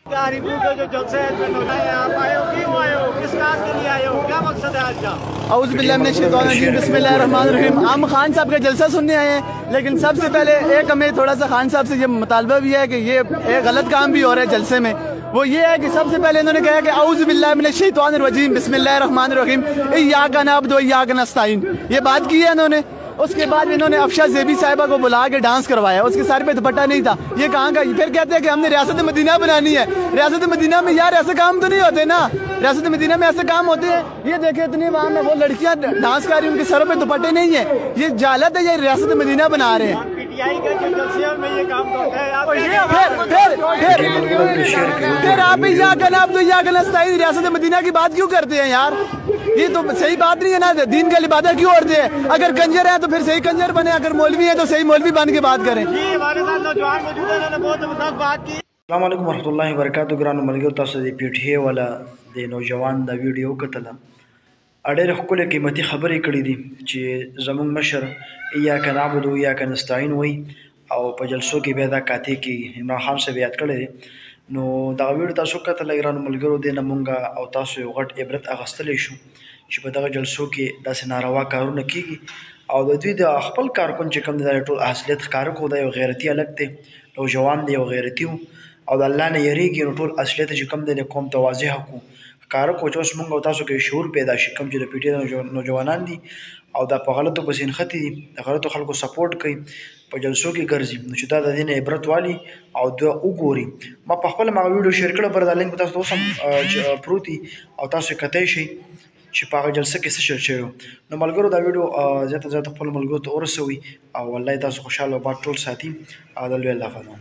हरीपुर का जो जलसा है आप आए हो, क्यों आए हो, किस काम के लिए आए हो, क्या मकसद है आज का? औज़ु बिल्लाहि मिनश शैतानिर रजीम, बिस्मिल्लाहिर्रहमानिर्रहीम। हम खान साहब का जलसा सुनने आए हैं, लेकिन सबसे पहले एक हमें थोड़ा सा खान साहब से ये मुतालबा भी है कि ये एक गलत काम भी हो रहा है जलसे में। वो ये है कि सबसे पहले इन्होंने कहा कि औज़ु बिल्लाहि मिनश शैतानिर रजीम, बिस्मिल्लाहिर्रहमानिर्रहीम, इय्याका नअबुदु व इय्याका नस्तईन। ये बात की है इन्होंने। उसके बाद इन्होंने अफशा ज़ेबी साहिबा को बुला के डांस करवाया, उसके सर पे दुपट्टा नहीं था। ये कहाँ का? फिर कहते हैं कि हमने रियासत मदीना बनानी है। रियासत मदीना में यार ऐसे काम तो नहीं होते ना, रियासत मदीना में ऐसे काम होते हैं। ये देखे इतनी वहाँ में वो लड़कियाँ डांस कर रही, उनके सरों पे दुपट्टे नहीं है। ये जालत है, ये रियासत मदीना बना रहे हैं। पीटीआई का जो जलसे में ये काम करता है आप फिर आप इय्याका नअबुदु व इय्याका नस्तईन रियासत मदीना की बात क्यों करते हैं यार? ये तो सही बात नहीं है ना। दीन का लिबादा क्यों ओढ़ते हैं? अगर कंजर है तो फिर सही कंजर बने, अगर मौलवी है तो सही मौलवी बन के बात करें। जी हमारे साथ नौजवान मौजूद है, उन्होंने बहुत ज़बरदस्त बात की। अस्सलाम वालेकुम वरहमतुल्लाहि वबरकातुहू। ګرانو ملګرو تاسو د PTI والا د نوجوان د ویډیو کتله. ډېر ښکلې قیمتي خبرې کړې دي چې زموږ مشر ایاک نعبد و ایاک نستعین وایي او په جلسو کې بیا دا کاتې کې عمران خان صاحب یاد کړی دی. نو دغه ویډیو تاسو کتله ګرانو ملګرو، دې نه مونږ او تاسو یو غټ عبرت اخیستلی شو چې په دغه جلسو کې داسې ناروا کارونه کېږي او د دوی د خپل کارکن چې کوم دی دا ټول اصلیت ښکاره کړو. دا یو غیرتي هلک دی، نوجوان دی، یو غیرتي و او د الله نه یریږي. نو ټول اصلیت چې کوم دی قوم ته واضح کړو، ښکاره کړو چې اوس مونږ او تاسو کې شعور پیدا شي. کوم چې د PTI نوجوانان دي او دا په غلطو پسې نښتي دي، د غلطو خلکو سپورټ کوي، په جلسو کې ګرځي، نو چې دا د دې نه عبرت والي او دا وګوري. ما په خپله هغه ویډیو شیر کړی، پر دا لینک تاسو ته اوس هم پروت دي او تاسو یې کتی شئ چې په هغه جلسه کې څه شیر شوی و. نو ملګرو دا ویډیو زیاته زیاته خپلو ملګرو ته ورسوئ او الله یې تاسو خوشحاله او باد ټول ساتي. او د لوی الله فرمان.